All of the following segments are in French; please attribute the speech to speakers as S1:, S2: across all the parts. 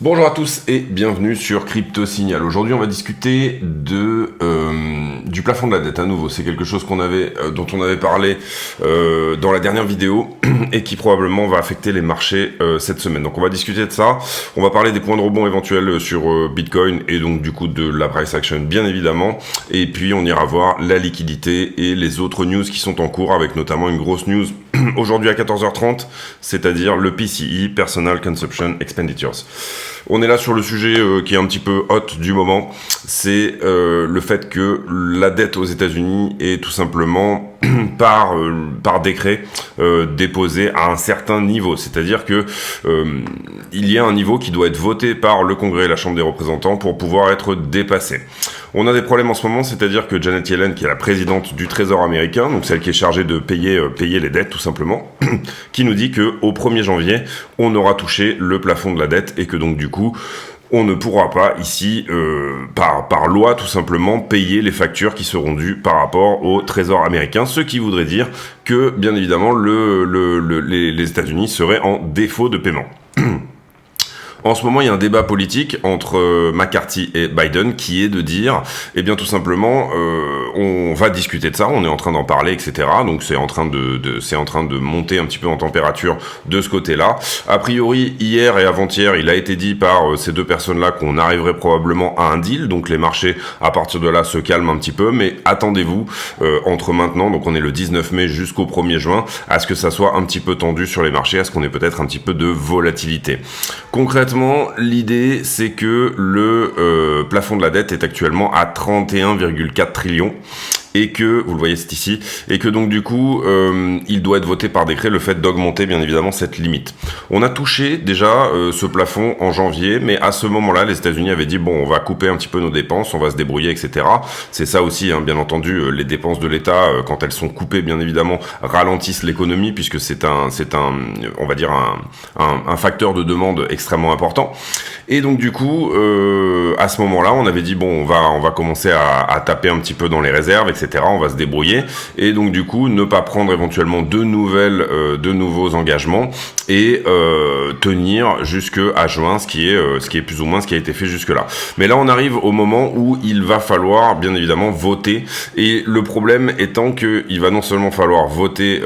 S1: Bonjour à tous et bienvenue sur Crypto Signal. Aujourd'hui, on va discuter du plafond de la dette à nouveau. C'est quelque chose dont on avait parlé dans la dernière vidéo et qui probablement va affecter les marchés cette semaine. Donc, on va discuter de ça. On va parler des points de rebond éventuels sur Bitcoin et donc du coup de la price action, bien évidemment. Et puis, on ira voir la liquidité et les autres news qui sont en cours, avec notamment une grosse news aujourd'hui à 14h30, c'est-à-dire le PCE, Personal Consumption Expenditures. On est là sur le sujet qui est un petit peu hot du moment, c'est le fait que la dette aux États-Unis est tout simplement par décret déposée à un certain niveau, c'est-à-dire que il y a un niveau qui doit être voté par le Congrès et la Chambre des représentants pour pouvoir être dépassé. On a des problèmes en ce moment, c'est-à-dire que Janet Yellen, qui est la présidente du Trésor américain, donc celle qui est chargée de payer les dettes tout simplement, qui nous dit que au 1er janvier, on aura touché le plafond de la dette et que donc du coup, on ne pourra pas ici, par loi tout simplement, payer les factures qui seront dues par rapport au Trésor américain, ce qui voudrait dire que, bien évidemment, les États-Unis seraient en défaut de paiement. En ce moment, il y a un débat politique entre McCarthy et Biden qui est de dire, eh bien tout simplement, on va discuter de ça, on est en train d'en parler, etc. Donc c'est en train de monter un petit peu en température de ce côté-là. A priori, hier et avant-hier, il a été dit par ces deux personnes-là qu'on arriverait probablement à un deal. Donc les marchés, à partir de là, se calment un petit peu. Mais attendez-vous, entre maintenant, donc on est le 19 mai jusqu'au 1er juin, à ce que ça soit un petit peu tendu sur les marchés, à ce qu'on ait peut-être un petit peu de volatilité. Concrètement, l'idée, c'est que le plafond de la dette est actuellement à 31,4 trillions. Et que, vous le voyez c'est ici, et que donc du coup, il doit être voté par décret le fait d'augmenter bien évidemment cette limite. On a touché déjà ce plafond en janvier, mais à ce moment-là, les États-Unis avaient dit bon, on va couper un petit peu nos dépenses, on va se débrouiller, etc. C'est ça aussi, hein, bien entendu, les dépenses de l'État, quand elles sont coupées, bien évidemment, ralentissent l'économie puisque c'est un, on va dire un facteur de demande extrêmement important. Et donc du coup, à ce moment-là, on avait dit bon, on va commencer à taper un petit peu dans les réserves, etc. On va se débrouiller et donc du coup ne pas prendre éventuellement de nouveaux engagements et tenir jusqu'à juin, ce qui est plus ou moins ce qui a été fait jusque-là. Mais là, on arrive au moment où il va falloir bien évidemment voter et le problème étant que il va non seulement falloir voter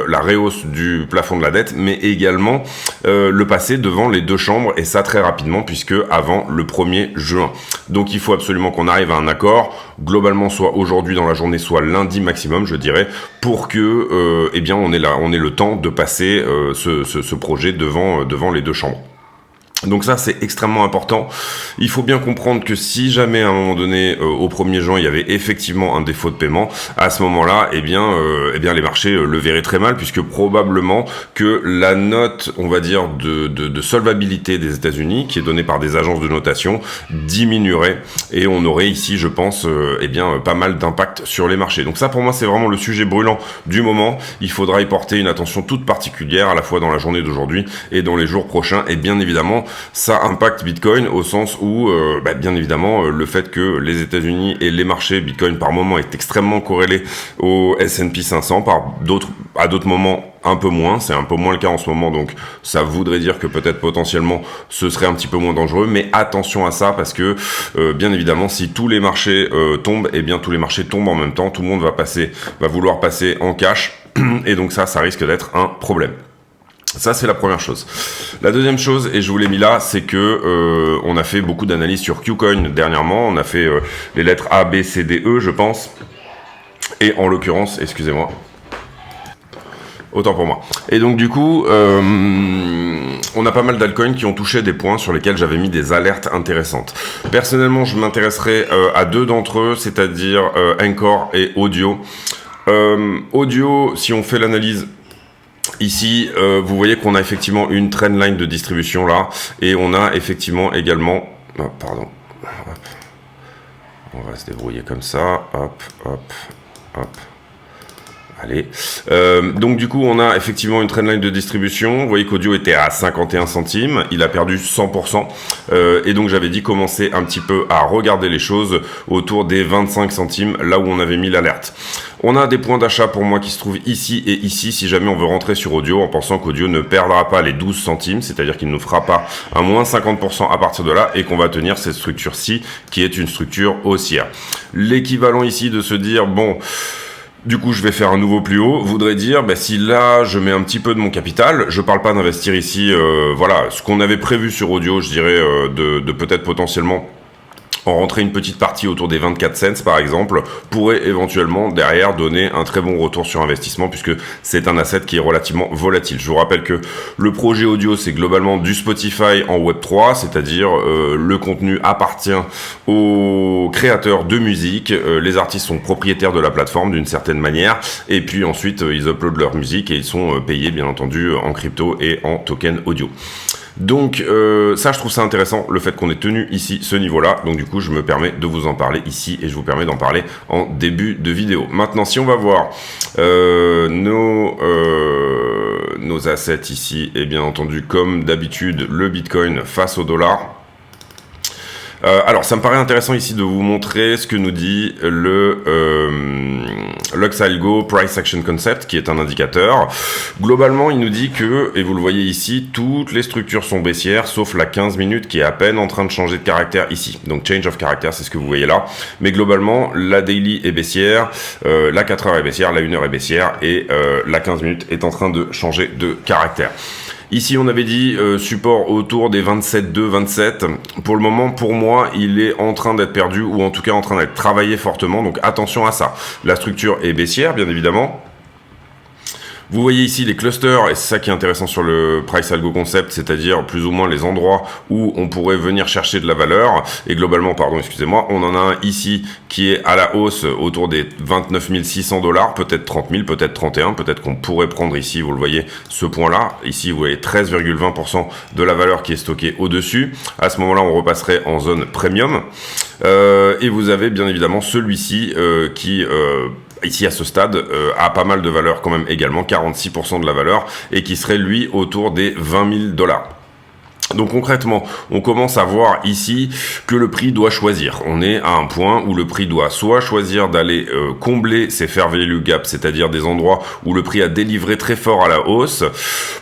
S1: la rehausse du plafond de la dette, mais également le passer devant les deux chambres et ça très rapidement puisque avant le 1er juin. Donc il faut absolument qu'on arrive à un accord, globalement soit aujourd'hui dans la journée, soit lundi maximum, je dirais, pour que eh bien on ait le temps de passer ce projet devant les deux chambres. Donc ça, c'est extrêmement important. Il faut bien comprendre que si jamais à un moment donné, au 1er juin, il y avait effectivement un défaut de paiement, à ce moment-là, eh bien les marchés le verraient très mal, puisque probablement que la note, on va dire, de solvabilité des États-Unis, qui est donnée par des agences de notation, diminuerait, et on aurait ici, je pense, pas mal d'impact sur les marchés. Donc ça, pour moi, c'est vraiment le sujet brûlant du moment. Il faudra y porter une attention toute particulière, à la fois dans la journée d'aujourd'hui et dans les jours prochains, et bien évidemment, ça impacte Bitcoin au sens où, bien évidemment, le fait que les États-Unis et les marchés Bitcoin par moment est extrêmement corrélé au S&P 500, à d'autres moments un peu moins, c'est un peu moins le cas en ce moment, donc ça voudrait dire que peut-être potentiellement ce serait un petit peu moins dangereux, mais attention à ça parce que bien évidemment si tous les marchés tombent, eh bien tous les marchés tombent en même temps, tout le monde va vouloir passer en cash et donc ça risque d'être un problème. Ça, c'est la première chose. La deuxième chose, et je vous l'ai mis là, c'est que on a fait beaucoup d'analyses sur KuCoin dernièrement. On a fait les lettres A, B, C, D, E, je pense. Et en l'occurrence, excusez-moi. Autant pour moi. Et donc du coup, on a pas mal d'altcoins qui ont touché des points sur lesquels j'avais mis des alertes intéressantes. Personnellement, je m'intéresserai à deux d'entre eux, c'est-à-dire Anchor et Audio. Audio, si on fait l'analyse ici, vous voyez qu'on a effectivement une trendline de distribution là, et on a effectivement également... Oh, pardon. Hop. On va se débrouiller comme ça. Hop, hop, hop. Allez. Donc du coup, on a effectivement une trendline de distribution. Vous voyez qu'audio était à 51 centimes. Il a perdu 100%. Et donc j'avais dit commencer un petit peu à regarder les choses autour des 25 centimes, là où on avait mis l'alerte. On a des points d'achat pour moi qui se trouvent ici et ici, si jamais on veut rentrer sur audio, en pensant qu'audio ne perdra pas les 12 centimes, c'est-à-dire qu'il ne nous fera pas un moins 50% à partir de là, et qu'on va tenir cette structure-ci, qui est une structure haussière. L'équivalent ici de se dire, bon... Du coup, je vais faire un nouveau plus haut, voudrait dire, si là, je mets un petit peu de mon capital, je parle pas d'investir ici, voilà, ce qu'on avait prévu sur audio, je dirais, de peut-être potentiellement en rentrer une petite partie autour des 24 cents par exemple, pourrait éventuellement derrière donner un très bon retour sur investissement puisque c'est un asset qui est relativement volatile. Je vous rappelle que le projet audio c'est globalement du Spotify en Web3, c'est-à-dire le contenu appartient aux créateurs de musique, les artistes sont propriétaires de la plateforme d'une certaine manière et puis ensuite ils uploadent leur musique et ils sont payés bien entendu en crypto et en token audio. Donc ça je trouve ça intéressant le fait qu'on ait tenu ici ce niveau là, donc du coup je me permets de vous en parler ici et je vous permets d'en parler en début de vidéo. Maintenant si on va voir nos assets ici, et bien entendu comme d'habitude le Bitcoin face au dollar. Alors, ça me paraît intéressant ici de vous montrer ce que nous dit le Lux Algo Price Action Concept, qui est un indicateur. Globalement, il nous dit que, et vous le voyez ici, toutes les structures sont baissières, sauf la 15 minutes qui est à peine en train de changer de caractère ici. Donc, change of character, c'est ce que vous voyez là. Mais globalement, la daily est baissière, la 4 heures est baissière, la 1 heure est baissière, et la 15 minutes est en train de changer de caractère. Ici, on avait dit support autour des 27,2, 27. Pour le moment, pour moi, il est en train d'être perdu ou en tout cas en train d'être travaillé fortement. Donc attention à ça. La structure est baissière, bien évidemment. Vous voyez ici les clusters, et c'est ça qui est intéressant sur le Price Algo Concept, c'est-à-dire plus ou moins les endroits où on pourrait venir chercher de la valeur. Et globalement, excusez-moi, on en a un ici qui est à la hausse autour des 29 600 $, peut-être 30 000, peut-être 31, peut-être qu'on pourrait prendre ici, vous le voyez, ce point-là. Ici, vous voyez 13,20% de la valeur qui est stockée au-dessus. À ce moment-là, on repasserait en zone premium. Et vous avez bien évidemment celui-ci qui... ici à ce stade, a pas mal de valeur quand même également, 46% de la valeur, et qui serait lui autour des 20 000 $. Donc concrètement, on commence à voir ici que le prix doit choisir. On est à un point où le prix doit soit choisir d'aller combler ses fair value gaps, c'est-à-dire des endroits où le prix a délivré très fort à la hausse.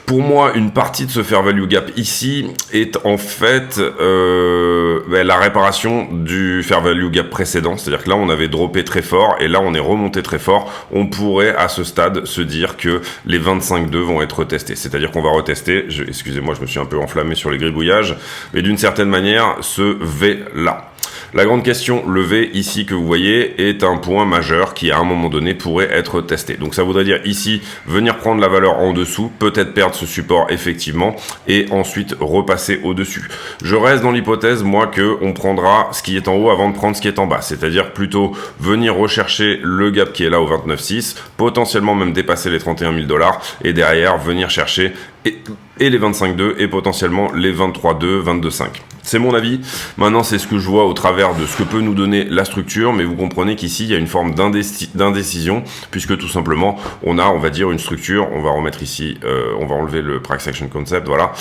S1: Pour moi, une partie de ce fair value gap ici est en fait la réparation du fair value gap précédent. C'est-à-dire que là, on avait droppé très fort et là, on est remonté très fort. On pourrait à ce stade se dire que les 25,2 vont être retestés. C'est-à-dire qu'on va retester, excusez-moi, je me suis un peu enflammé sur les gribouillages, mais d'une certaine manière, ce V là. La grande question, le V ici que vous voyez, est un point majeur qui à un moment donné pourrait être testé. Donc ça voudrait dire ici, venir prendre la valeur en dessous, peut-être perdre ce support effectivement, et ensuite repasser au-dessus. Je reste dans l'hypothèse, moi, que on prendra ce qui est en haut avant de prendre ce qui est en bas. C'est-à-dire plutôt venir rechercher le gap qui est là au 29,6, potentiellement même dépasser les 31 000 $, et derrière venir chercher et les 25,2 et potentiellement les 23,2, 22,5. C'est mon avis. Maintenant, c'est ce que je vois au travers de ce que peut nous donner la structure, mais vous comprenez qu'ici, il y a une forme d'indécision, puisque tout simplement, on a, on va dire, une structure, on va remettre ici, on va enlever le Price Action Concept, voilà.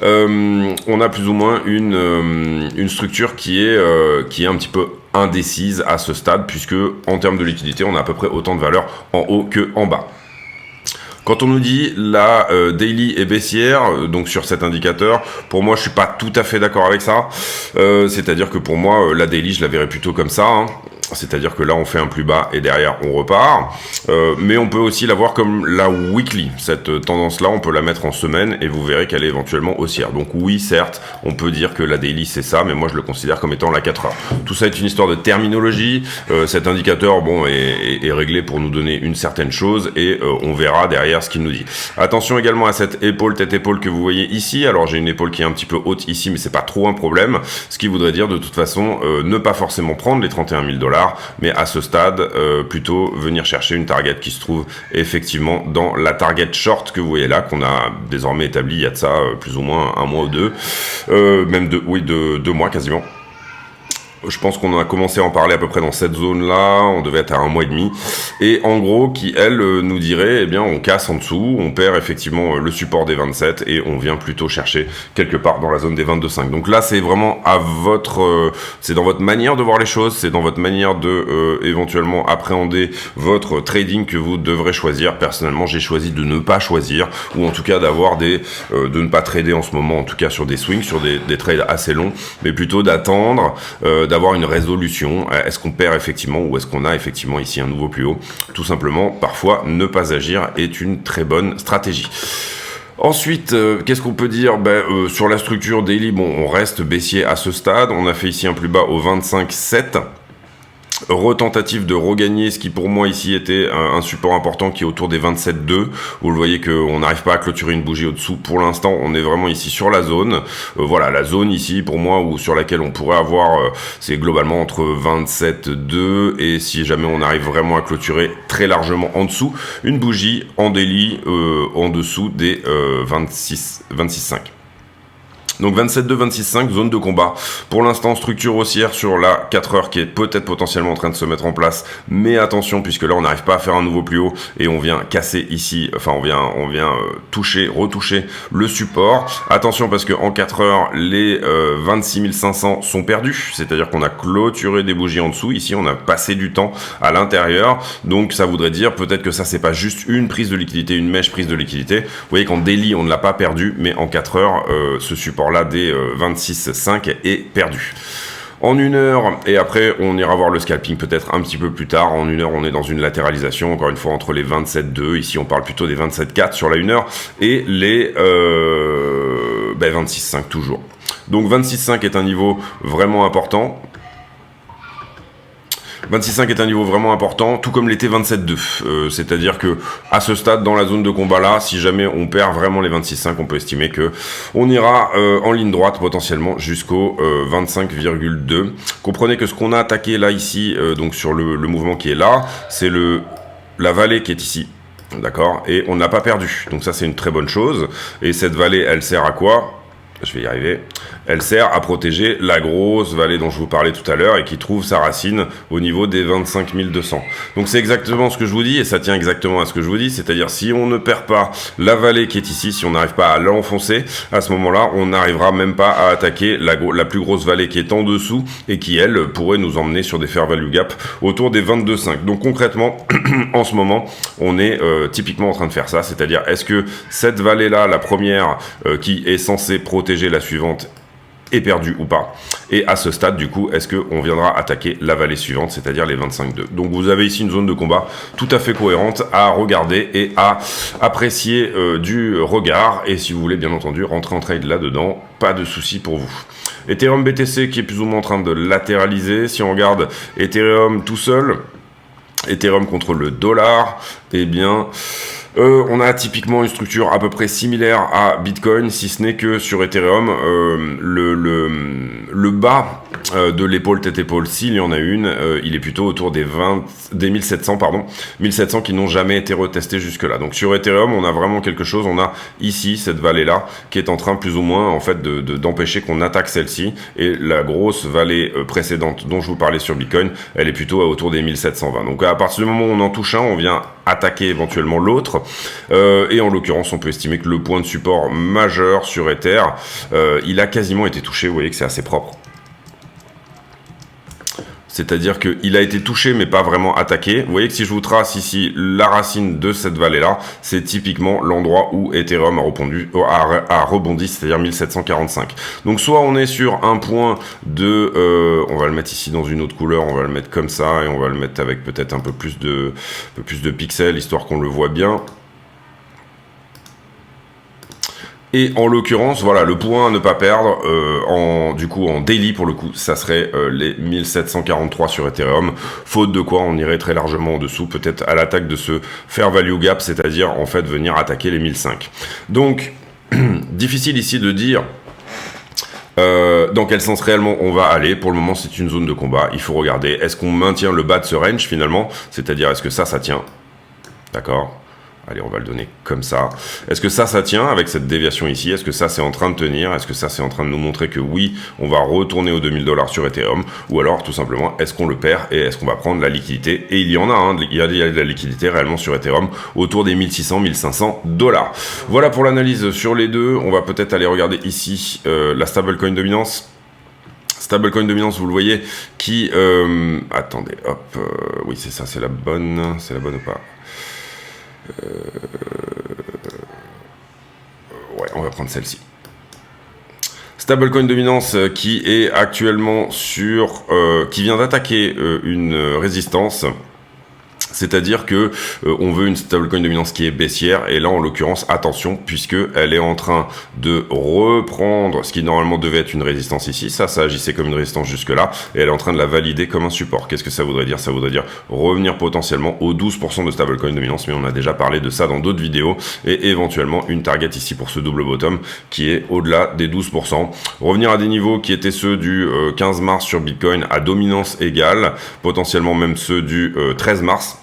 S1: On a plus ou moins une structure qui est un petit peu indécise à ce stade, puisque en termes de liquidité, on a à peu près autant de valeur en haut que en bas. Quand on nous dit la daily est baissière, donc sur cet indicateur, pour moi je suis pas tout à fait d'accord avec ça. C'est-à-dire que pour moi la daily je la verrais plutôt comme ça. Hein. C'est-à-dire que là on fait un plus bas et derrière on repart. Mais on peut aussi la voir comme la weekly. Cette tendance-là on peut la mettre en semaine et vous verrez qu'elle est éventuellement haussière. Donc oui certes on peut dire que la daily c'est ça, mais moi je le considère comme étant la 4 heures. Tout ça est une histoire de terminologie. Cet indicateur bon est réglé pour nous donner une certaine chose et on verra derrière ce qu'il nous dit. Attention également à cette épaule, tête épaule que vous voyez ici. Alors j'ai une épaule qui est un petit peu haute ici, mais c'est pas trop un problème. Ce qui voudrait dire de toute façon ne pas forcément prendre les 31 000 $, mais à ce stade plutôt venir chercher une target qui se trouve effectivement dans la target short que vous voyez là, qu'on a désormais établi il y a de ça plus ou moins un mois ou deux, même deux mois quasiment. Je pense qu'on a commencé à en parler à peu près dans cette zone-là, on devait être à 1 mois et demi, et en gros, qui elle nous dirait, eh bien, on casse en dessous, on perd effectivement le support des 27 et on vient plutôt chercher quelque part dans la zone des 22,5. Donc là, c'est vraiment à votre, c'est dans votre manière de voir les choses, c'est dans votre manière de éventuellement appréhender votre trading que vous devrez choisir. Personnellement, j'ai choisi de ne pas choisir, ou en tout cas d'avoir de ne pas trader en ce moment, en tout cas sur des swings, sur des trades assez longs, mais plutôt d'attendre, d'avoir une résolution. Est-ce qu'on perd effectivement ou est-ce qu'on a effectivement ici un nouveau plus haut? Tout simplement, parfois, ne pas agir est une très bonne stratégie. Ensuite, qu'est-ce qu'on peut dire? Sur la structure daily, bon, on reste baissier à ce stade. On a fait ici un plus bas au 25,7. Retentative de regagner ce qui pour moi ici était un support important qui est autour des 27,2. Vous le voyez qu'on n'arrive pas à clôturer une bougie au-dessous. Pour l'instant, on est vraiment ici sur la zone. Voilà, la zone ici pour moi ou sur laquelle on pourrait avoir, c'est globalement entre 27,2 et si jamais on arrive vraiment à clôturer très largement en dessous, une bougie en daily en dessous des 26,5. Donc 27,2, 26,5, zone de combat. Pour l'instant, structure haussière sur la 4 heures qui est peut-être potentiellement en train de se mettre en place. Mais attention, puisque là, on n'arrive pas à faire un nouveau plus haut et on vient casser ici, enfin, on vient retoucher le support. Attention, parce que en 4 heures, les 26 500 sont perdus. C'est-à-dire qu'on a clôturé des bougies en dessous. Ici, on a passé du temps à l'intérieur. Donc, ça voudrait dire peut-être que ça, c'est pas juste une prise de liquidité, une mèche prise de liquidité. Vous voyez qu'en daily, on ne l'a pas perdu, mais en 4 heures, ce support là des 26,5 est perdu. En 1 heure, et après on ira voir le scalping peut-être un petit peu plus tard. En 1 heure, on est dans une latéralisation, encore une fois entre les 27,2, ici on parle plutôt des 27,4 sur la 1 heure, et les 26,5 toujours. Donc 26,5 est un niveau vraiment important. 26,5 est un niveau vraiment important, tout comme l'était 27,2. C'est-à-dire que à ce stade, dans la zone de combat là, si jamais on perd vraiment les 26,5, on peut estimer que on ira en ligne droite potentiellement jusqu'au 25,2. Comprenez que ce qu'on a attaqué là ici, donc sur le mouvement qui est là, c'est la vallée qui est ici. D'accord? Et on n'a pas perdu. Donc ça, c'est une très bonne chose. Et cette vallée, elle sert à quoi? Je vais y arriver. Elle sert à protéger la grosse vallée dont je vous parlais tout à l'heure et qui trouve sa racine au niveau des 25 200. Donc c'est exactement ce que je vous dis et ça tient exactement à ce que je vous dis, c'est-à-dire si on ne perd pas la vallée qui est ici, si on n'arrive pas à l'enfoncer, à ce moment-là, on n'arrivera même pas à attaquer la plus grosse vallée qui est en dessous et qui, elle, pourrait nous emmener sur des fair value gap autour des 22,5. Donc concrètement, en ce moment, on est typiquement en train de faire ça, c'est-à-dire est-ce que cette vallée-là, la première qui est censée protéger la suivante, est perdu ou pas. Et à ce stade, du coup, est-ce qu'on viendra attaquer la vallée suivante, c'est-à-dire les 25,2. Donc vous avez ici une zone de combat tout à fait cohérente à regarder et à apprécier du regard. Et si vous voulez, bien entendu, rentrer en trade là-dedans, pas de souci pour vous. Ethereum BTC qui est plus ou moins en train de latéraliser. Si on regarde Ethereum tout seul, Ethereum contre le dollar, eh bien... on a typiquement une structure à peu près similaire à Bitcoin, si ce n'est que sur Ethereum, le bas de l'épaule tête-épaule, s'il y en a une, il est plutôt autour des 1700, 1700 qui n'ont jamais été retestés jusque-là. Donc sur Ethereum, on a vraiment quelque chose, on a ici cette vallée-là qui est en train plus ou moins en fait d'empêcher qu'on attaque celle-ci, et la grosse vallée précédente dont je vous parlais sur Bitcoin, elle est plutôt autour des 1720. Donc à partir du moment où on en touche un, on vient attaquer éventuellement l'autre, et en l'occurrence on peut estimer que le point de support majeur sur Ether, il a quasiment été touché. Vous voyez que c'est assez propre, c'est-à-dire qu'il a été touché mais pas vraiment attaqué. Vous voyez que si je vous trace ici la racine de cette vallée-là, c'est typiquement l'endroit où Ethereum a rebondi, c'est-à-dire 1745. Donc soit on est sur un point de... on va le mettre ici dans une autre couleur, on va le mettre comme ça, et on va le mettre avec peut-être un peu plus de pixels, histoire qu'on le voit bien. Et en l'occurrence, voilà, le point à ne pas perdre, du coup en daily pour le coup, ça serait les 1743 sur Ethereum, faute de quoi on irait très largement en dessous, peut-être à l'attaque de ce fair value gap, c'est-à-dire en fait venir attaquer les 1005. Donc, difficile ici de dire dans quel sens réellement on va aller. Pour le moment, c'est une zone de combat, il faut regarder, est-ce qu'on maintient le bas de ce range finalement, c'est-à-dire est-ce que ça tient, d'accord ? Allez, on va le donner comme ça. Est-ce que ça tient avec cette déviation ici? Est-ce que ça, c'est en train de tenir? Est-ce que ça, c'est en train de nous montrer que oui, on va retourner aux 2000 $ sur Ethereum? Ou alors, tout simplement, est-ce qu'on le perd et est-ce qu'on va prendre la liquidité? Et il y en a, hein, il y a de la liquidité réellement sur Ethereum autour des 1600, 1500 $. Voilà pour l'analyse sur les deux. On va peut-être aller regarder ici la stablecoin dominance. Stablecoin dominance, vous le voyez, qui... attendez, hop, oui, c'est ça, c'est la bonne ou pas? Ouais, on va prendre celle-ci. Stablecoin dominance qui est actuellement sur... qui vient d'attaquer une résistance. C'est-à-dire que on veut une stablecoin dominance qui est baissière, et là en l'occurrence attention, puisque elle est en train de reprendre ce qui normalement devait être une résistance ici, ça agissait comme une résistance jusque là, et elle est en train de la valider comme un support. Qu'est-ce que ça voudrait dire? Ça voudrait dire revenir potentiellement aux 12% de stablecoin dominance, mais on a déjà parlé de ça dans d'autres vidéos, et éventuellement une target ici pour ce double bottom qui est au-delà des 12%. Revenir à des niveaux qui étaient ceux du 15 mars sur Bitcoin à dominance égale, potentiellement même ceux du 13 mars.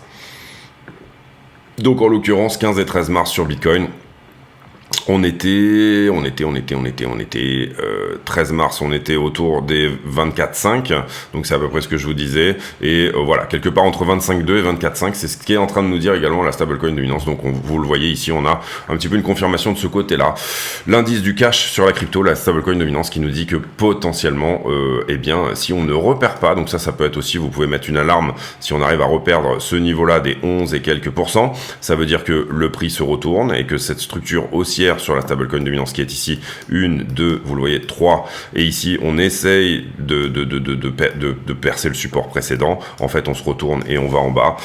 S1: Donc en l'occurrence 15 et 13 mars sur Bitcoin, on était 13 mars, on était autour des 24,5, donc c'est à peu près ce que je vous disais, et voilà, quelque part entre 25,2 et 24,5, c'est ce qui est en train de nous dire également la stablecoin dominance. Donc vous le voyez ici, on a un petit peu une confirmation de ce côté-là. L'indice du cash sur la crypto, la stablecoin dominance, qui nous dit que potentiellement, eh bien, si on ne repère pas, donc ça peut être aussi, vous pouvez mettre une alarme, si on arrive à reperdre ce niveau-là des 11 et quelques %, ça veut dire que le prix se retourne et que cette structure haussière sur la stablecoin dominance qui est ici 1, 2, vous le voyez 3, et ici on essaye de percer le support précédent, en fait on se retourne et on va en bas,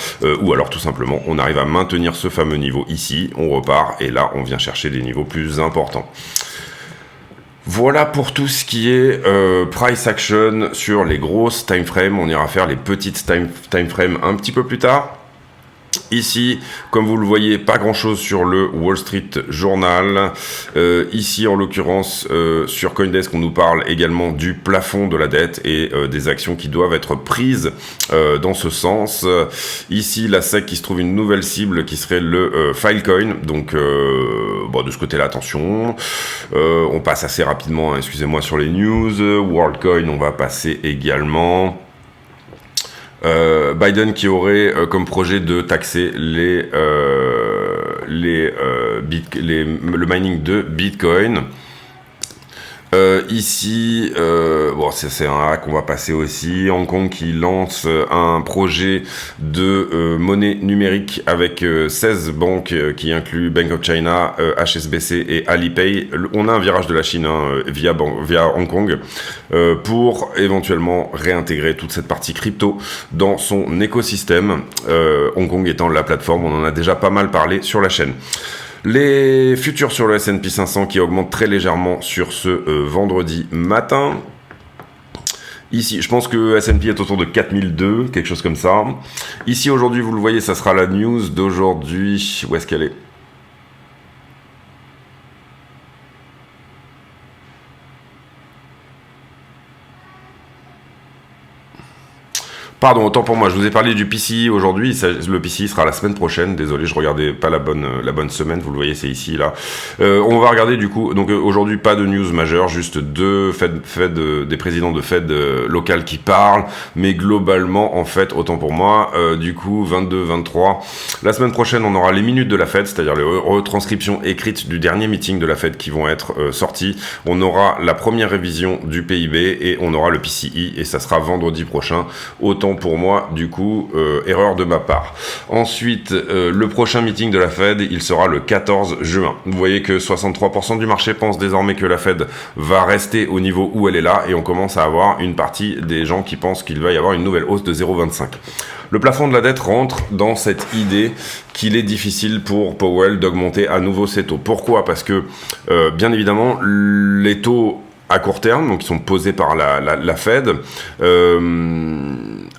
S1: ou alors tout simplement on arrive à maintenir ce fameux niveau ici, on repart et là on vient chercher des niveaux plus importants. Voilà pour tout ce qui est price action sur les grosses time frames. On ira faire les petites time frames un petit peu plus tard. Ici, comme vous le voyez, pas grand chose sur le Wall Street Journal. Ici, en l'occurrence, sur Coindesk, on nous parle également du plafond de la dette et des actions qui doivent être prises dans ce sens. Ici, la SEC qui se trouve une nouvelle cible qui serait le Filecoin. Donc, bon, de ce côté-là, attention. On passe assez rapidement, hein, excusez-moi, sur les news. WorldCoin, on va passer également. Biden qui aurait comme projet de taxer le mining de Bitcoin. Ici, bon, c'est un hack, on va passer aussi. Hong Kong qui lance un projet de monnaie numérique avec 16 banques qui incluent Bank of China, HSBC et Alipay. On a un virage de la Chine via Hong Kong pour éventuellement réintégrer toute cette partie crypto dans son écosystème. Hong Kong étant la plateforme, on en a déjà pas mal parlé sur la chaîne. Les futurs sur le S&P 500 qui augmentent très légèrement sur ce vendredi matin. Ici, je pense que S&P est autour de 4002, quelque chose comme ça. Ici, aujourd'hui, vous le voyez, ça sera la news d'aujourd'hui. Où est-ce qu'elle est ? Pardon, autant pour moi, je vous ai parlé du PCI aujourd'hui, le PCI sera la semaine prochaine, désolé, je regardais pas la bonne semaine, vous le voyez, c'est ici, là. On va regarder du coup, donc aujourd'hui pas de news majeure, juste deux des présidents de Fed local qui parlent, mais globalement, en fait, autant pour moi, du coup, 22, 23, la semaine prochaine, on aura les minutes de la Fed, c'est-à-dire les retranscriptions écrites du dernier meeting de la Fed qui vont être sorties, on aura la première révision du PIB et on aura le PCI, et ça sera vendredi prochain, autant pour moi, du coup, erreur de ma part. Ensuite, le prochain meeting de la Fed, il sera le 14 juin. Vous voyez que 63% du marché pense désormais que la Fed va rester au niveau où elle est là, et on commence à avoir une partie des gens qui pensent qu'il va y avoir une nouvelle hausse de 0,25. Le plafond de la dette rentre dans cette idée qu'il est difficile pour Powell d'augmenter à nouveau ses taux. Pourquoi ? Parce que, bien évidemment, les taux à court terme, donc qui sont posés par la Fed,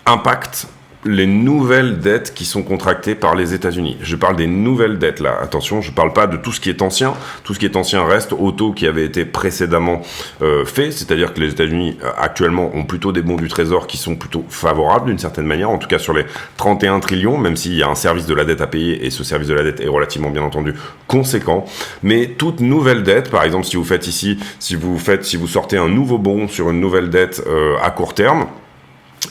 S1: impactent les nouvelles dettes qui sont contractées par les États-Unis. Je parle des nouvelles dettes là. Attention, je parle pas de tout ce qui est ancien. Tout ce qui est ancien reste au taux qui avait été précédemment fait. C'est-à-dire que les États-Unis actuellement ont plutôt des bons du Trésor qui sont plutôt favorables d'une certaine manière. En tout cas sur les 31 trillions, même s'il y a un service de la dette à payer et ce service de la dette est relativement bien entendu conséquent. Mais toute nouvelle dette, par exemple, si vous sortez un nouveau bon sur une nouvelle dette à court terme.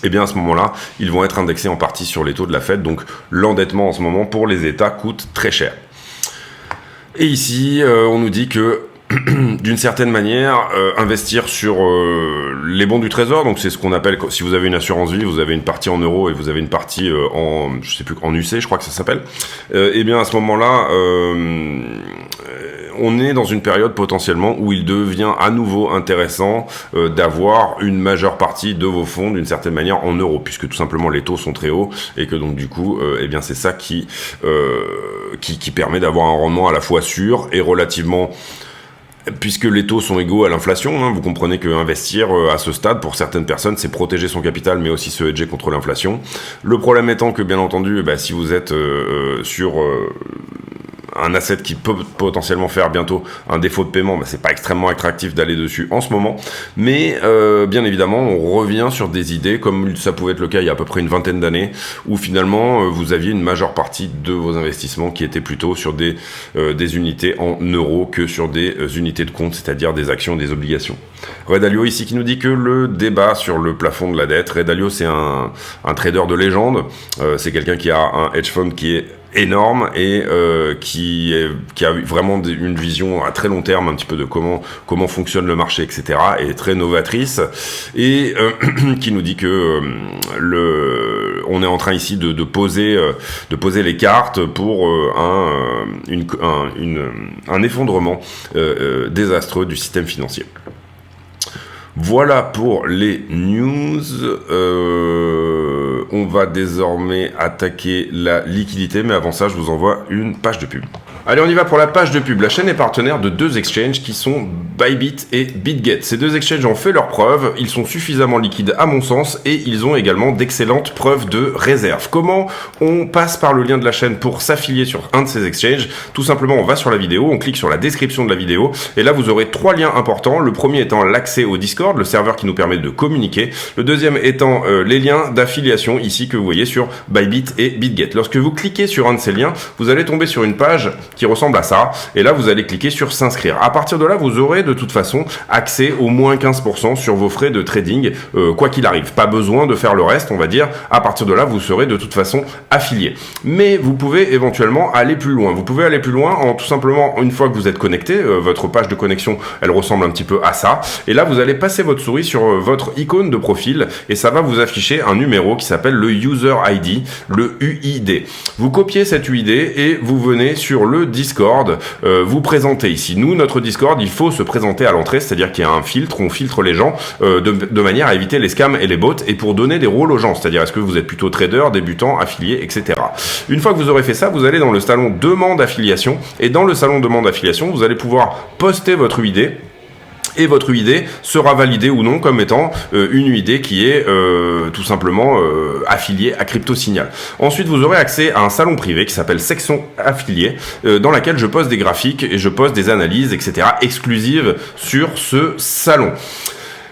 S1: Eh bien à ce moment-là, ils vont être indexés en partie sur les taux de la Fed, donc l'endettement en ce moment pour les États coûte très cher. Et ici, on nous dit que d'une certaine manière, investir sur les bons du Trésor, donc c'est ce qu'on appelle, si vous avez une assurance vie, vous avez une partie en euros et vous avez une partie en UC, je crois que ça s'appelle. Eh bien à ce moment-là, on est dans une période potentiellement où il devient à nouveau intéressant d'avoir une majeure partie de vos fonds d'une certaine manière en euros, puisque tout simplement les taux sont très hauts et que donc du coup, eh bien c'est ça qui permet d'avoir un rendement à la fois sûr et relativement. Puisque les taux sont égaux à l'inflation, hein, vous comprenez que investir à ce stade, pour certaines personnes, c'est protéger son capital, mais aussi se hedger contre l'inflation. Le problème étant que, bien entendu, si vous êtes sur un asset qui peut potentiellement faire bientôt un défaut de paiement, c'est pas extrêmement attractif d'aller dessus en ce moment. Mais bien évidemment, on revient sur des idées, comme ça pouvait être le cas il y a à peu près une vingtaine d'années, où finalement, vous aviez une majeure partie de vos investissements qui étaient plutôt sur des unités en euros que sur des unités de compte, c'est-à-dire des actions, des obligations. Ray Dalio ici qui nous dit que le débat sur le plafond de la dette, Ray Dalio c'est un trader de légende, c'est quelqu'un qui a un hedge fund qui est énorme et qui a vraiment une vision à très long terme un petit peu de comment fonctionne le marché, etc. et très novatrice et qui nous dit que on est en train ici de poser les cartes pour un effondrement désastreux du système financier. Voilà pour les news. On va désormais attaquer la liquidité, mais avant ça, je vous envoie une page de pub. Allez, on y va pour la page de pub. La chaîne est partenaire de deux exchanges qui sont Bybit et BitGet. Ces deux exchanges ont fait leurs preuves, ils sont suffisamment liquides à mon sens et ils ont également d'excellentes preuves de réserve. Comment on passe par le lien de la chaîne pour s'affilier sur un de ces exchanges? Tout simplement, on va sur la vidéo, on clique sur la description de la vidéo et là, vous aurez trois liens importants. Le premier étant l'accès au Discord, le serveur qui nous permet de communiquer. Le deuxième étant les liens d'affiliation ici que vous voyez sur Bybit et BitGet. Lorsque vous cliquez sur un de ces liens, vous allez tomber sur une page qui ressemble à ça et là vous allez cliquer sur s'inscrire. À partir de là, vous aurez de toute façon accès au moins 15% sur vos frais de trading quoi qu'il arrive. Pas besoin de faire le reste, on va dire. À partir de là, vous serez de toute façon affilié. Mais vous pouvez éventuellement aller plus loin. Vous pouvez aller plus loin en tout simplement, une fois que vous êtes connecté, votre page de connexion, elle ressemble un petit peu à ça. Et là, vous allez passer votre souris sur votre icône de profil et ça va vous afficher un numéro qui s'appelle le User ID, le UID. Vous copiez cet UID et vous venez sur le Discord, vous présentez ici. Nous, notre Discord, il faut se présenter à l'entrée, c'est-à-dire qu'il y a un filtre, on filtre les gens de manière à éviter les scams et les bots et pour donner des rôles aux gens, c'est-à-dire est-ce que vous êtes plutôt trader, débutant, affilié, etc. Une fois que vous aurez fait ça, vous allez dans le salon demande affiliation et dans le salon demande affiliation, vous allez pouvoir poster votre UID. Et votre UID sera validé ou non comme étant une UID qui est tout simplement affiliée à CryptoSignal. Ensuite, vous aurez accès à un salon privé qui s'appelle Section Affiliée, dans laquelle je poste des graphiques et je poste des analyses, etc. exclusives sur ce salon.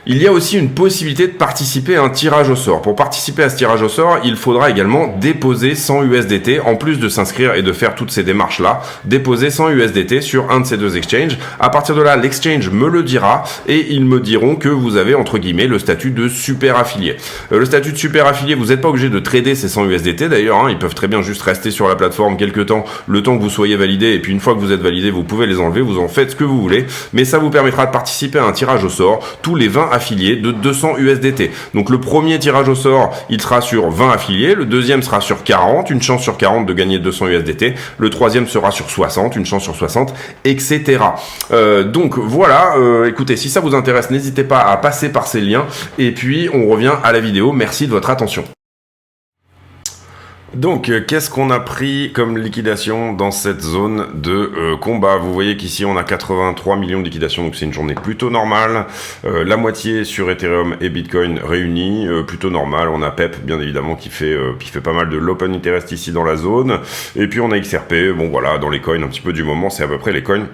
S1: Il y a aussi une possibilité de participer à un tirage au sort. Pour participer à ce tirage au sort, il faudra également déposer 100 USDT, en plus de s'inscrire et de faire toutes ces démarches-là, déposer 100 USDT sur un de ces deux exchanges. À partir de là, l'exchange me le dira et ils me diront que vous avez, entre guillemets, le statut de super affilié. Le statut de super affilié, vous n'êtes pas obligé de trader ces 100 USDT d'ailleurs, ils peuvent très bien juste rester sur la plateforme quelques temps, le temps que vous soyez validé, et puis une fois que vous êtes validé, vous pouvez les enlever, vous en faites ce que vous voulez, mais ça vous permettra de participer à un tirage au sort tous les 20 affiliés de 200 USDT. Donc le premier tirage au sort, il sera sur 20 affiliés, le deuxième sera sur 40, une chance sur 40 de gagner 200 USDT, le troisième sera sur 60, une chance sur 60, etc. Donc voilà, écoutez, si ça vous intéresse, n'hésitez pas à passer par ces liens, et puis on revient à la vidéo. Merci de votre attention. Donc, qu'est-ce qu'on a pris comme liquidation dans cette zone de combat? Vous voyez qu'ici, on a 83 millions de liquidations, donc c'est une journée plutôt normale. La moitié sur Ethereum et Bitcoin réunis, plutôt normal. On a PEP, bien évidemment, qui fait pas mal de l'open interest ici dans la zone. Et puis, on a XRP, bon voilà, dans les coins un petit peu du moment, c'est à peu près les coins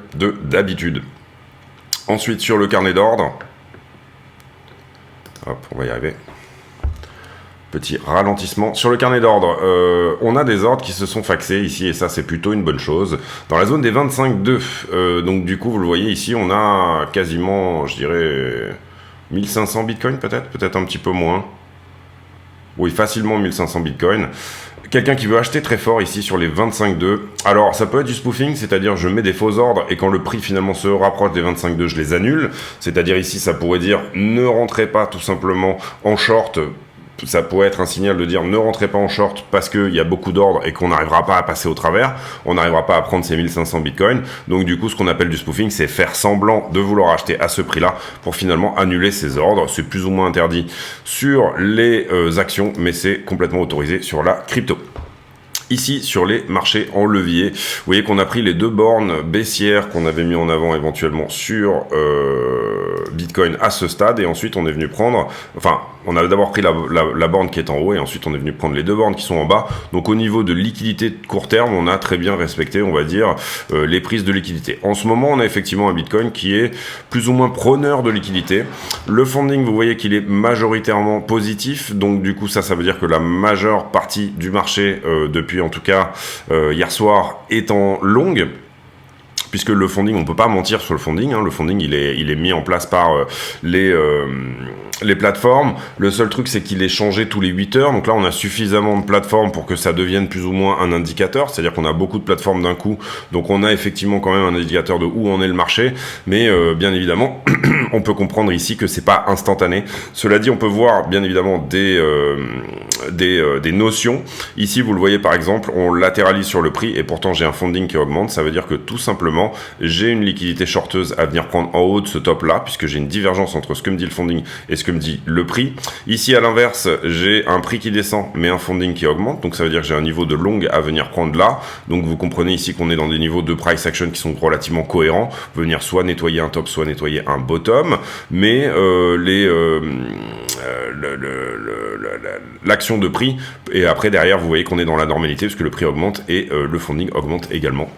S1: d'habitude. Ensuite, sur le carnet d'ordre, hop, on va y arriver. Petit ralentissement. Sur le carnet d'ordre, on a des ordres qui se sont faxés ici, et ça c'est plutôt une bonne chose. Dans la zone des 25,2, donc du coup vous le voyez ici, on a quasiment, je dirais, 1500 bitcoins peut-être un petit peu moins. Oui, facilement 1500 bitcoins. Quelqu'un qui veut acheter très fort ici sur les 25,2. Alors ça peut être du spoofing, c'est-à-dire je mets des faux ordres et quand le prix finalement se rapproche des 25,2, je les annule. C'est-à-dire ici ça pourrait dire ne rentrez pas tout simplement en short. Ça pourrait être un signal de dire ne rentrez pas en short parce qu'il y a beaucoup d'ordres et qu'on n'arrivera pas à passer au travers, on n'arrivera pas à prendre ces 1500 bitcoins. Donc du coup ce qu'on appelle du spoofing, c'est faire semblant de vouloir acheter à ce prix là pour finalement annuler ces ordres. C'est plus ou moins interdit sur les actions, mais c'est complètement autorisé sur la crypto. Ici, sur les marchés en levier, vous voyez qu'on a pris les deux bornes baissières qu'on avait mis en avant éventuellement sur Bitcoin à ce stade, et ensuite on est venu prendre, enfin, on a d'abord pris la borne qui est en haut, et ensuite on est venu prendre les deux bornes qui sont en bas. Donc au niveau de liquidité de court terme, on a très bien respecté, on va dire, les prises de liquidité. En ce moment, on a effectivement un Bitcoin qui est plus ou moins preneur de liquidité. Le funding, vous voyez qu'il est majoritairement positif, donc du coup ça veut dire que la majeure partie du marché depuis en tout cas hier soir est en longue, puisque le funding, on peut pas mentir sur le funding, hein, le funding il est mis en place par les plateformes. Le seul truc c'est qu'il est changé tous les 8 heures, donc là on a suffisamment de plateformes pour que ça devienne plus ou moins un indicateur, c'est-à-dire qu'on a beaucoup de plateformes d'un coup, donc on a effectivement quand même un indicateur de où en est le marché, mais bien évidemment on peut comprendre ici que c'est pas instantané. Cela dit, on peut voir bien évidemment des notions. Ici vous le voyez par exemple, on latéralise sur le prix et pourtant j'ai un funding qui augmente, ça veut dire que tout simplement j'ai une liquidité shorteuse à venir prendre en haut de ce top là, puisque j'ai une divergence entre ce que me dit le funding et ce que me dit le prix. Ici à l'inverse, j'ai un prix qui descend mais un funding qui augmente, donc ça veut dire que j'ai un niveau de long à venir prendre là. Donc vous comprenez ici qu'on est dans des niveaux de price action qui sont relativement cohérents, venir soit nettoyer un top, soit nettoyer un bottom, mais l'action de prix, et après derrière vous voyez qu'on est dans la normalité parce que le prix augmente et le funding augmente également.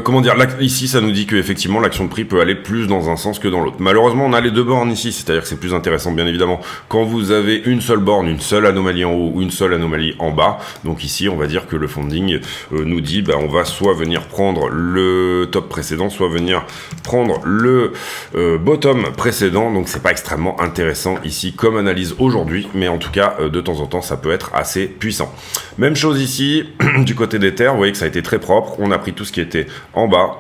S1: Comment dire, là, ici ça nous dit que effectivement l'action de prix peut aller plus dans un sens que dans l'autre. Malheureusement on a les deux bornes ici, c'est-à-dire que c'est plus intéressant bien évidemment quand vous avez une seule borne, une seule anomalie en haut ou une seule anomalie en bas. Donc ici on va dire que le funding nous dit on va soit venir prendre le top précédent, soit venir prendre le bottom précédent. Donc c'est pas extrêmement intéressant ici comme analyse aujourd'hui, mais en tout cas de temps en temps ça peut être assez puissant. Même chose ici du côté d'Ether, vous voyez que ça a été très propre, on a pris tout ce qui était en bas.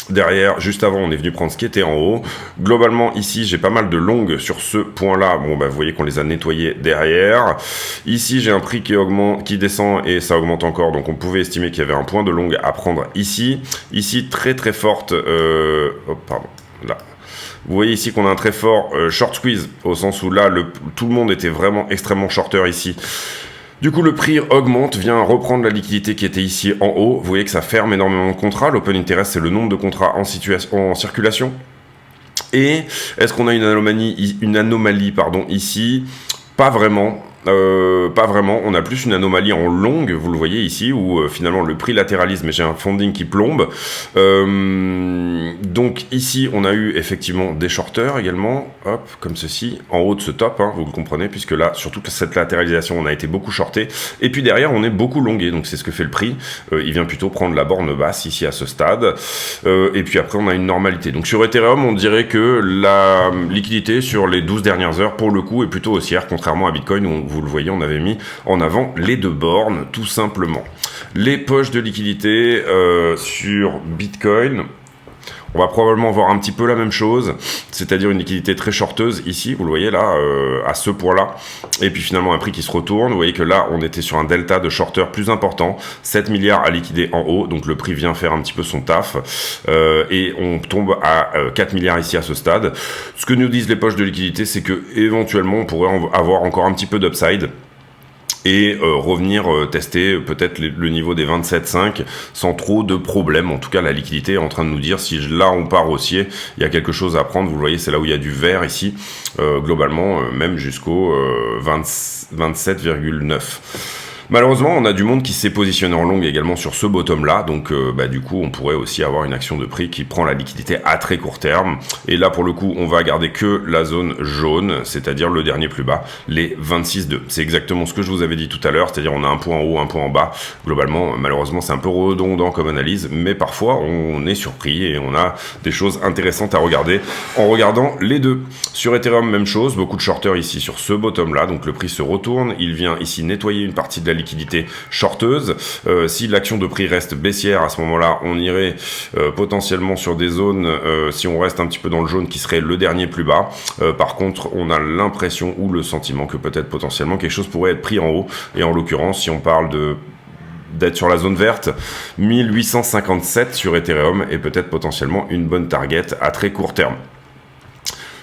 S1: Derrière, juste avant, on est venu prendre ce qui était en haut. Globalement, ici, j'ai pas mal de longues sur ce point-là. Bon, vous voyez qu'on les a nettoyés derrière. Ici, j'ai un prix qui augmente, qui descend et ça augmente encore. Donc, on pouvait estimer qu'il y avait un point de longue à prendre ici. Ici, très très forte. Pardon. Là. Vous voyez ici qu'on a un très fort short squeeze, au sens où là, tout le monde était vraiment extrêmement shorter ici. Du coup, le prix augmente, vient reprendre la liquidité qui était ici en haut. Vous voyez que ça ferme énormément de contrats. L'open interest, c'est le nombre de contrats en circulation. Et est-ce qu'on a une anomalie ici? Pas vraiment. Pas vraiment, on a plus une anomalie en longue, vous le voyez ici, où finalement le prix latéralise, mais j'ai un funding qui plombe. Donc ici, on a eu effectivement des shorters également, hop, comme ceci, en haut de ce top, hein, vous le comprenez, puisque là, sur toute cette latéralisation, on a été beaucoup shorté. Et puis derrière, on est beaucoup longué, donc c'est ce que fait le prix. Il vient plutôt prendre la borne basse ici à ce stade. Et puis après, on a une normalité. Donc sur Ethereum, on dirait que la liquidité sur les 12 dernières heures, pour le coup, est plutôt haussière, contrairement à Bitcoin, où vous le voyez, on avait mis en avant les deux bornes, tout simplement. Les poches de liquidité sur Bitcoin, on va probablement voir un petit peu la même chose, c'est-à-dire une liquidité très shorteuse ici, vous le voyez là, à ce point-là, et puis finalement un prix qui se retourne. Vous voyez que là, on était sur un delta de shorter plus important, 7 milliards à liquider en haut, donc le prix vient faire un petit peu son taf, et on tombe à 4 milliards ici à ce stade. Ce que nous disent les poches de liquidité, c'est que éventuellement on pourrait avoir encore un petit peu d'upside. et revenir tester peut-être le niveau des 27,5 sans trop de problèmes. En tout cas, la liquidité est en train de nous dire si là on part haussier, il y a quelque chose à prendre. Vous le voyez, c'est là où il y a du vert ici, globalement, même jusqu'au 27,9. Malheureusement, on a du monde qui s'est positionné en longue également sur ce bottom-là, donc du coup, on pourrait aussi avoir une action de prix qui prend la liquidité à très court terme. Et là, pour le coup, on va garder que la zone jaune, c'est-à-dire le dernier plus bas, les 26,2. C'est exactement ce que je vous avais dit tout à l'heure, c'est-à-dire on a un point en haut, un point en bas. Globalement, malheureusement, c'est un peu redondant comme analyse, mais parfois, on est surpris et on a des choses intéressantes à regarder en regardant les deux. Sur Ethereum, même chose, beaucoup de shorters ici sur ce bottom-là, donc le prix se retourne, il vient ici nettoyer une partie de la liquidité shorteuse. Si l'action de prix reste baissière, à ce moment-là, on irait potentiellement sur des zones, si on reste un petit peu dans le jaune, qui serait le dernier plus bas. Par contre, on a l'impression ou le sentiment que peut-être potentiellement quelque chose pourrait être pris en haut. Et en l'occurrence, si on parle d'être sur la zone verte, 1857 sur Ethereum est peut-être potentiellement une bonne target à très court terme.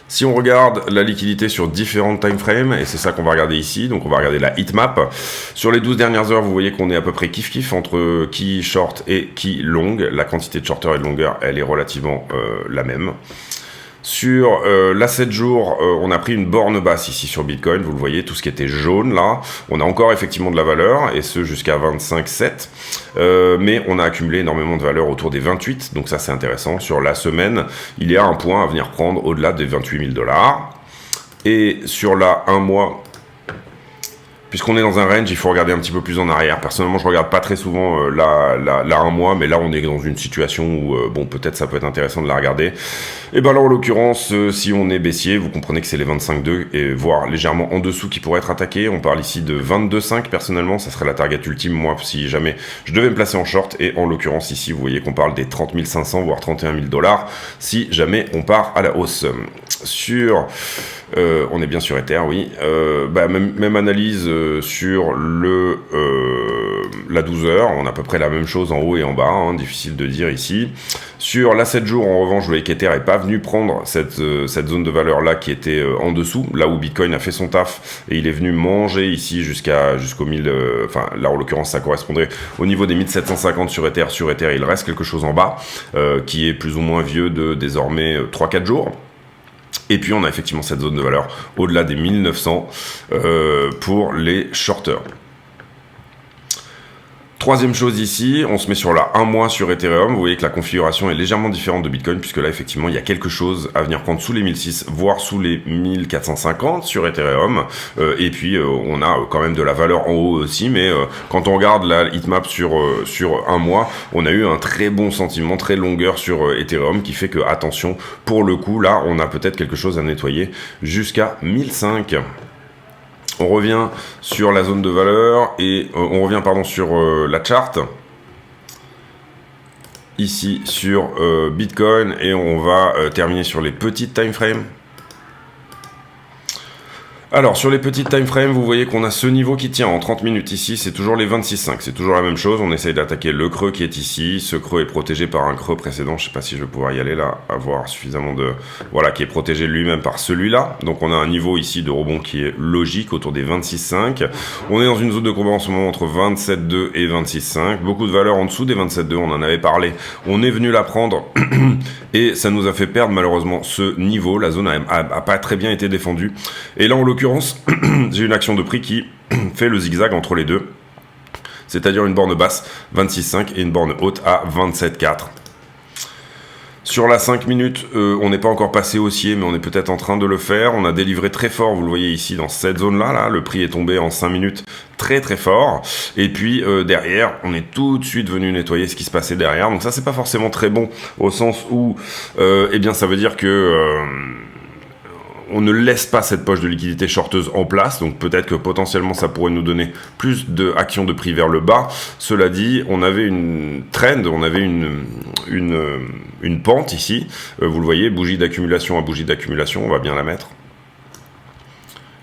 S1: Si on regarde la liquidité sur différentes time frames, et c'est ça qu'on va regarder ici, donc on va regarder la heatmap. Sur les 12 dernières heures, vous voyez qu'on est à peu près kiff-kiff entre qui short et qui long. La quantité de shorter et de longueur, elle est relativement la même. Sur la 7 jours, on a pris une borne basse ici sur Bitcoin, vous le voyez, tout ce qui était jaune là, on a encore effectivement de la valeur, et ce jusqu'à 25,7, mais on a accumulé énormément de valeur autour des 28, donc ça c'est intéressant. Sur la semaine, il y a un point à venir prendre au-delà des 28 000 $. Et sur la 1 mois, puisqu'on est dans un range, il faut regarder un petit peu plus en arrière. Personnellement, je regarde pas très souvent la 1 mois, mais là, on est dans une situation où, bon, peut-être ça peut être intéressant de la regarder. Et ben là, en l'occurrence, si on est baissier, vous comprenez que c'est les 25,2 et voire légèrement en dessous qui pourraient être attaqués. On parle ici de 22,5 personnellement, ça serait la target ultime, moi, si jamais je devais me placer en short. Et en l'occurrence, ici, vous voyez qu'on parle des 30 500, voire 31 000 $, si jamais on part à la hausse. Sur... on est bien sur Ether, oui. Même analyse sur la 12 heures. On a à peu près la même chose en haut et en bas. Difficile de dire ici. Sur la 7 jours, en revanche, vous voyez qu'Ether n'est pas venu prendre cette zone de valeur-là qui était en dessous, là où Bitcoin a fait son taf. Et il est venu manger ici jusqu'au 1000... Enfin, là, en l'occurrence, ça correspondrait au niveau des 1750 sur Ether. Sur Ether, il reste quelque chose en bas qui est plus ou moins vieux de désormais 3-4 jours. Et puis on a effectivement cette zone de valeur au-delà des 1900 pour les shorters. Troisième chose ici, on se met sur la 1 mois sur Ethereum. Vous voyez que la configuration est légèrement différente de Bitcoin, puisque là, effectivement, il y a quelque chose à venir prendre sous les 1006, voire sous les 1450 sur Ethereum. Et puis, on a quand même de la valeur en haut aussi, mais quand on regarde la heatmap sur 1 mois, on a eu un très bon sentiment, très longueur sur Ethereum, qui fait que, attention, pour le coup, là, on a peut-être quelque chose à nettoyer jusqu'à 1005. On revient sur la zone de valeur et on revient sur la chart. Ici sur Bitcoin et on va terminer sur les petites time frames. Alors, sur les petites time frames, vous voyez qu'on a ce niveau qui tient en 30 minutes ici, c'est toujours les 26,5, c'est toujours la même chose, on essaye d'attaquer le creux qui est ici, ce creux est protégé par un creux précédent, je sais pas si je vais pouvoir y aller là, avoir suffisamment de... Voilà, qui est protégé lui-même par celui-là, donc on a un niveau ici de rebond qui est logique, autour des 26,5, on est dans une zone de combat en ce moment entre 27,2 et 26,5, beaucoup de valeur en dessous des 27,2, on en avait parlé, on est venu la prendre, et ça nous a fait perdre malheureusement ce niveau, la zone a pas très bien été défendue, et là en l'occurrence, j'ai une action de prix qui fait le zigzag entre les deux, c'est-à-dire une borne basse 26,5 et une borne haute à 27,4. Sur la 5 minutes, on n'est pas encore passé haussier, mais on est peut-être en train de le faire. On a délivré très fort, vous le voyez ici, dans cette zone-là. Le prix est tombé en 5 minutes très très fort. Et puis derrière, on est tout de suite venu nettoyer ce qui se passait derrière. Donc ça, c'est pas forcément très bon, au sens où, eh bien, ça veut dire que... on ne laisse pas cette poche de liquidité shorteuse en place, donc peut-être que potentiellement ça pourrait nous donner plus d'actions de prix vers le bas. Cela dit, on avait une trend, on avait une pente ici, vous le voyez, bougie d'accumulation à bougie d'accumulation, on va bien la mettre,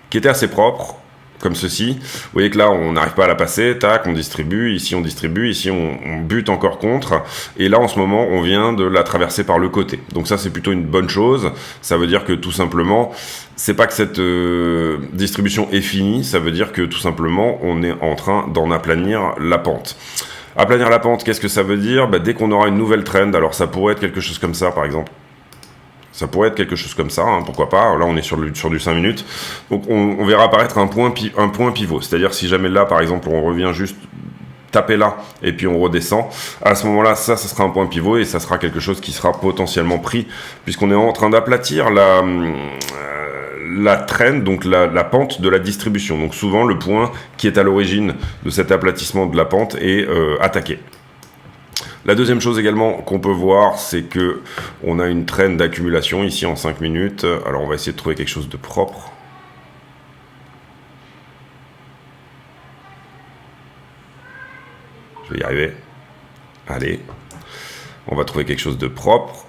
S1: qui était assez propre. comme ceci. Vous voyez que là, on n'arrive pas à la passer, tac, on distribue, ici on bute encore contre, et là, en ce moment, on vient de la traverser par le côté. Donc ça, c'est plutôt une bonne chose. Ça veut dire que tout simplement, c'est pas que cette distribution est finie, ça veut dire que tout simplement, on est en train d'en aplanir la pente. Aplanir la pente, qu'est-ce que ça veut dire? Dès qu'on aura une nouvelle trend, alors ça pourrait être quelque chose comme ça, par exemple. Ça pourrait être quelque chose comme ça, hein, pourquoi pas. Là, on est sur du 5 minutes. Donc, on verra apparaître un point pivot. C'est-à-dire, si jamais là, par exemple, on revient juste taper là, et puis on redescend, à ce moment-là, ça sera un point pivot, et ça sera quelque chose qui sera potentiellement pris, puisqu'on est en train d'aplatir la trend, donc la pente de la distribution. Donc, souvent, le point qui est à l'origine de cet aplatissement de la pente est attaqué. La deuxième chose également qu'on peut voir, c'est que on a une trend d'accumulation ici en 5 minutes. Alors on va essayer de trouver quelque chose de propre. Je vais y arriver. Allez. On va trouver quelque chose de propre.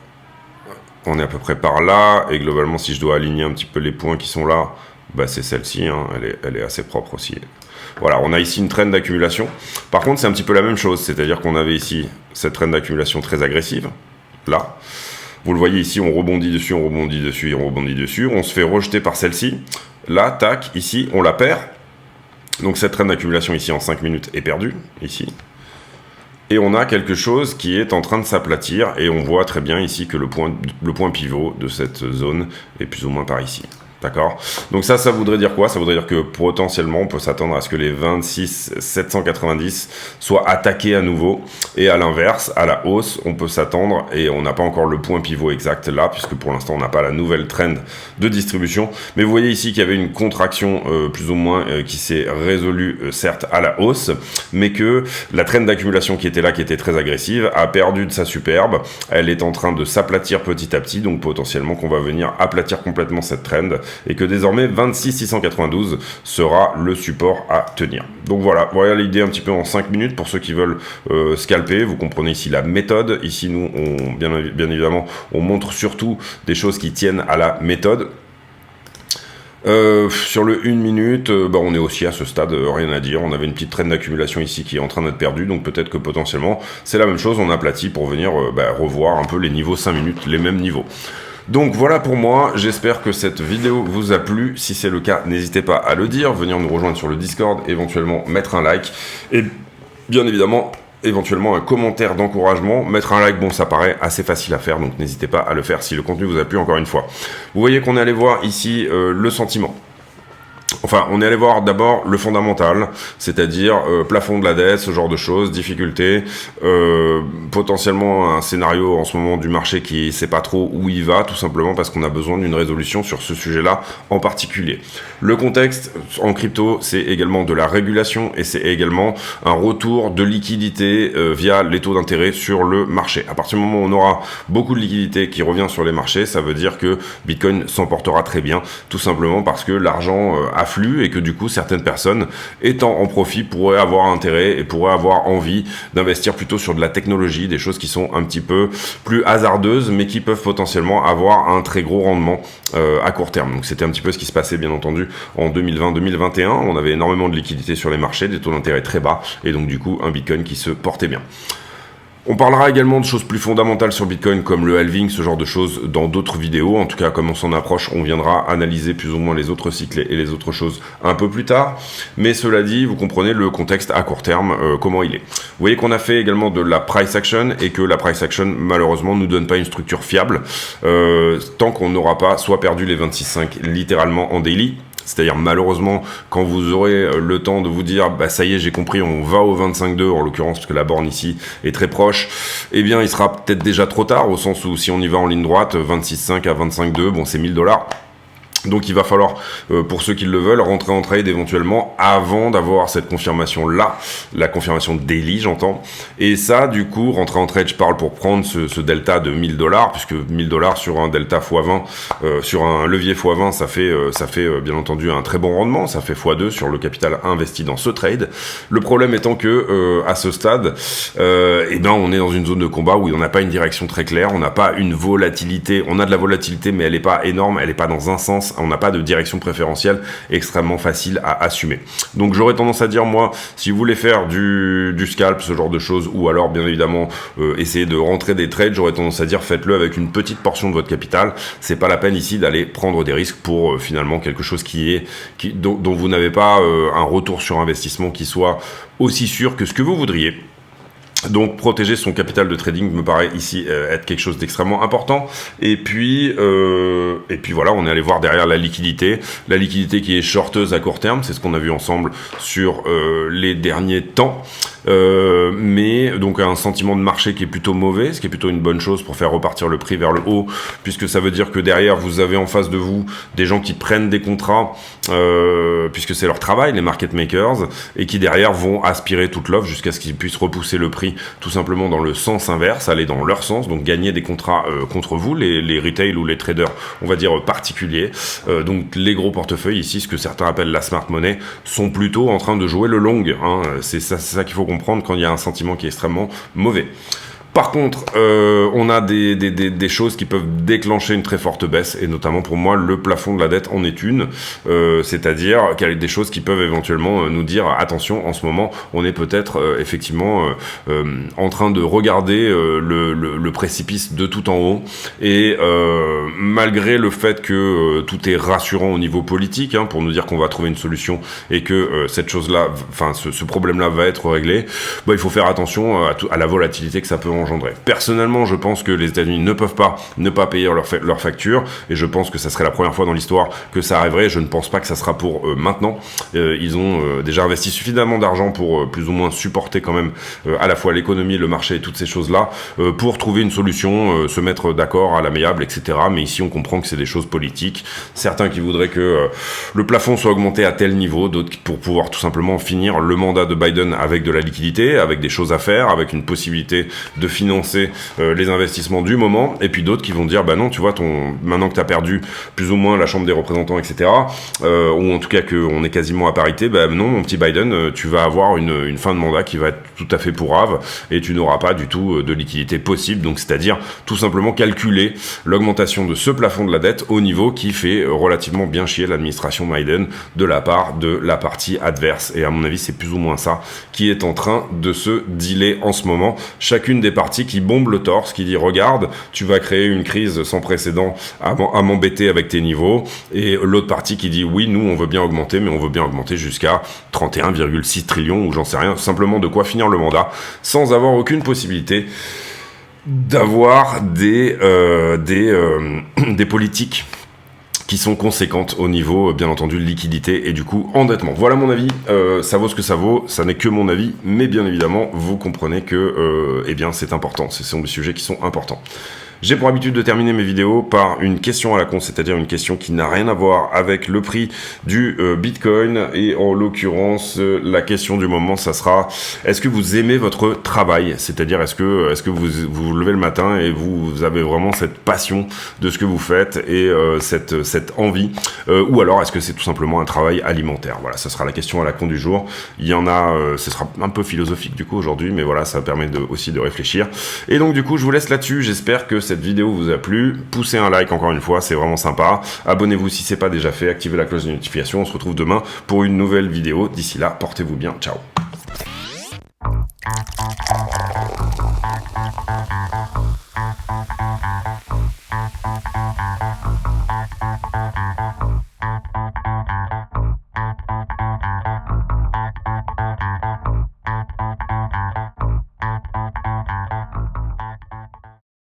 S1: On est à peu près par là. Et globalement, si je dois aligner un petit peu les points qui sont là, c'est celle-ci. Hein. Elle est assez propre aussi. Voilà, on a ici une trend d'accumulation. Par contre, c'est un petit peu la même chose, c'est-à-dire qu'on avait ici cette trend d'accumulation très agressive, là. Vous le voyez ici, on rebondit dessus, on rebondit dessus, et on rebondit dessus. On se fait rejeter par celle-ci. Là, tac, ici, on la perd. Donc cette trend d'accumulation ici en 5 minutes est perdue, ici. Et on a quelque chose qui est en train de s'aplatir, et on voit très bien ici que le point pivot de cette zone est plus ou moins par ici. D'accord? Donc ça voudrait dire quoi? Ça voudrait dire que potentiellement, on peut s'attendre à ce que les 26 790 soient attaqués à nouveau. Et à l'inverse, à la hausse, on peut s'attendre, et on n'a pas encore le point pivot exact là, puisque pour l'instant, on n'a pas la nouvelle trend de distribution. Mais vous voyez ici qu'il y avait une contraction plus ou moins qui s'est résolue, certes, à la hausse, mais que la trend d'accumulation qui était là, qui était très agressive, a perdu de sa superbe. Elle est en train de s'aplatir petit à petit, donc potentiellement qu'on va venir aplatir complètement cette trend, et que désormais 26 692 sera le support à tenir. Donc voilà l'idée un petit peu en 5 minutes pour ceux qui veulent scalper. Vous comprenez ici la méthode. Ici, nous, bien évidemment, on montre surtout des choses qui tiennent à la méthode. Sur le 1 minute, on est aussi à ce stade, rien à dire. On avait une petite traîne d'accumulation ici qui est en train d'être perdue, donc peut-être que potentiellement c'est la même chose, on aplatit pour venir revoir un peu les niveaux 5 minutes, les mêmes niveaux. Donc voilà pour moi, j'espère que cette vidéo vous a plu. Si c'est le cas, n'hésitez pas à le dire, venir nous rejoindre sur le Discord, éventuellement mettre un like, et bien évidemment, éventuellement un commentaire d'encouragement. Mettre un like, ça paraît assez facile à faire, donc n'hésitez pas à le faire si le contenu vous a plu, encore une fois. Vous voyez qu'on est allé voir ici le sentiment. Enfin, on est allé voir d'abord le fondamental, c'est-à-dire plafond de la dette, ce genre de choses, difficultés, potentiellement un scénario en ce moment du marché qui ne sait pas trop où il va, tout simplement parce qu'on a besoin d'une résolution sur ce sujet-là en particulier. Le contexte en crypto, c'est également de la régulation et c'est également un retour de liquidité via les taux d'intérêt sur le marché. À partir du moment où on aura beaucoup de liquidité qui revient sur les marchés, ça veut dire que Bitcoin s'en portera très bien, tout simplement parce que l'argent afflue et que du coup certaines personnes étant en profit pourraient avoir intérêt et pourraient avoir envie d'investir plutôt sur de la technologie, des choses qui sont un petit peu plus hasardeuses mais qui peuvent potentiellement avoir un très gros rendement à court terme. Donc c'était un petit peu ce qui se passait bien entendu en 2020-2021, on avait énormément de liquidités sur les marchés, des taux d'intérêt très bas et donc du coup un Bitcoin qui se portait bien. On parlera également de choses plus fondamentales sur Bitcoin comme le halving, ce genre de choses dans d'autres vidéos. En tout cas, comme on s'en approche, on viendra analyser plus ou moins les autres cycles et les autres choses un peu plus tard. Mais cela dit, vous comprenez le contexte à court terme, comment il est. Vous voyez qu'on a fait également de la price action et que la price action, malheureusement, nous donne pas une structure fiable tant qu'on n'aura pas soit perdu les 26,5 littéralement en daily. C'est-à-dire malheureusement quand vous aurez le temps de vous dire ça y est j'ai compris on va au 25,2 en l'occurrence parce que la borne ici est très proche, eh bien il sera peut-être déjà trop tard au sens où si on y va en ligne droite 26,5 à 25,2 c'est 1000 $. Donc il va falloir, pour ceux qui le veulent, rentrer en trade éventuellement avant d'avoir cette confirmation-là, la confirmation daily, j'entends. Et ça, du coup, rentrer en trade, je parle pour prendre ce delta de 1000 $, puisque 1000 $ sur un delta x20, sur un levier x20, ça fait bien entendu un très bon rendement, ça fait x2 sur le capital investi dans ce trade. Le problème étant que, à ce stade, on est dans une zone de combat où on n'a pas une direction très claire, on n'a pas une volatilité, on a de la volatilité, mais elle n'est pas énorme, elle n'est pas dans un sens, on n'a pas de direction préférentielle extrêmement facile à assumer. Donc j'aurais tendance à dire, moi, si vous voulez faire du scalp, ce genre de choses, ou alors bien évidemment essayer de rentrer des trades, j'aurais tendance à dire faites-le avec une petite portion de votre capital. C'est pas la peine ici d'aller prendre des risques pour finalement quelque chose dont vous n'avez pas un retour sur investissement qui soit aussi sûr que ce que vous voudriez. Donc protéger son capital de trading me paraît ici être quelque chose d'extrêmement important. Et puis voilà, on est allé voir derrière la liquidité qui est shorteuse à court terme, c'est ce qu'on a vu ensemble sur les derniers temps. Mais donc un sentiment de marché qui est plutôt mauvais, ce qui est plutôt une bonne chose pour faire repartir le prix vers le haut, puisque ça veut dire que derrière vous avez en face de vous des gens qui prennent des contrats, puisque c'est leur travail, les market makers, et qui derrière vont aspirer toute l'offre jusqu'à ce qu'ils puissent repousser le prix tout simplement dans le sens inverse, aller dans leur sens, donc gagner des contrats contre vous, les retail ou les traders, on va dire particuliers. Donc les gros portefeuilles ici, ce que certains appellent la smart money, sont plutôt en train de jouer le long, hein. C'est ça qu'il faut comprendre quand il y a un sentiment qui est extrêmement mauvais. Par contre, on a des choses qui peuvent déclencher une très forte baisse, et notamment pour moi, le plafond de la dette en est une. C'est-à-dire qu'il y a des choses qui peuvent éventuellement nous dire attention, en ce moment, on est peut-être effectivement en train de regarder le précipice de tout en haut. Et malgré le fait que tout est rassurant au niveau politique, hein, pour nous dire qu'on va trouver une solution et que cette chose-là, enfin ce problème-là va être réglé, il faut faire attention à la volatilité que ça peut engendrer. Personnellement, je pense que les États-Unis ne peuvent pas ne pas payer leurs factures, et je pense que ça serait la première fois dans l'histoire que ça arriverait. Je ne pense pas que ça sera pour maintenant. Ils ont déjà investi suffisamment d'argent pour plus ou moins supporter quand même à la fois l'économie, le marché et toutes ces choses-là, pour trouver une solution, se mettre d'accord à l'amiable, etc. Mais ici, on comprend que c'est des choses politiques. Certains qui voudraient que le plafond soit augmenté à tel niveau, d'autres pour pouvoir tout simplement finir le mandat de Biden avec de la liquidité, avec des choses à faire, avec une possibilité de financer les investissements du moment, et puis d'autres qui vont dire bah non, tu vois, maintenant que tu as perdu plus ou moins la Chambre des représentants, etc., ou en tout cas qu'on est quasiment à parité, bah non, mon petit Biden, tu vas avoir une fin de mandat qui va être tout à fait pourrave, et tu n'auras pas du tout de liquidité possible. Donc c'est-à-dire tout simplement calculer l'augmentation de ce plafond de la dette au niveau qui fait relativement bien chier l'administration Biden de la part de la partie adverse, et à mon avis c'est plus ou moins ça qui est en train de se dealer en ce moment. Chacune des parties qui bombe le torse, qui dit regarde, tu vas créer une crise sans précédent à m'embêter avec tes niveaux, et l'autre partie qui dit oui, nous on veut bien augmenter, mais on veut bien augmenter jusqu'à 31,6 trillions ou j'en sais rien, simplement de quoi finir le mandat sans avoir aucune possibilité d'avoir des politiques qui sont conséquentes au niveau, bien entendu, liquidité et du coup endettement. Voilà mon avis, ça vaut ce que ça vaut, ça n'est que mon avis, mais bien évidemment, vous comprenez que eh bien, c'est important, ce sont des sujets qui sont importants. J'ai pour habitude de terminer mes vidéos par une question à la con, c'est-à-dire une question qui n'a rien à voir avec le prix du Bitcoin, et en l'occurrence, la question du moment, ça sera est-ce que vous aimez votre travail? C'est-à-dire est-ce que vous vous levez le matin et vous avez vraiment cette passion de ce que vous faites et cette envie, ou alors est-ce que c'est tout simplement un travail alimentaire? Voilà, ça sera la question à la con du jour. Il y en a, ce sera un peu philosophique du coup aujourd'hui, mais voilà, ça permet aussi de réfléchir. Et donc du coup, je vous laisse là-dessus. J'espère que cette vidéo vous a plu. Poussez un like encore une fois, c'est vraiment sympa. Abonnez-vous si c'est pas déjà fait, activez la cloche de notification. On se retrouve demain pour une nouvelle vidéo. D'ici là, portez-vous bien. Ciao.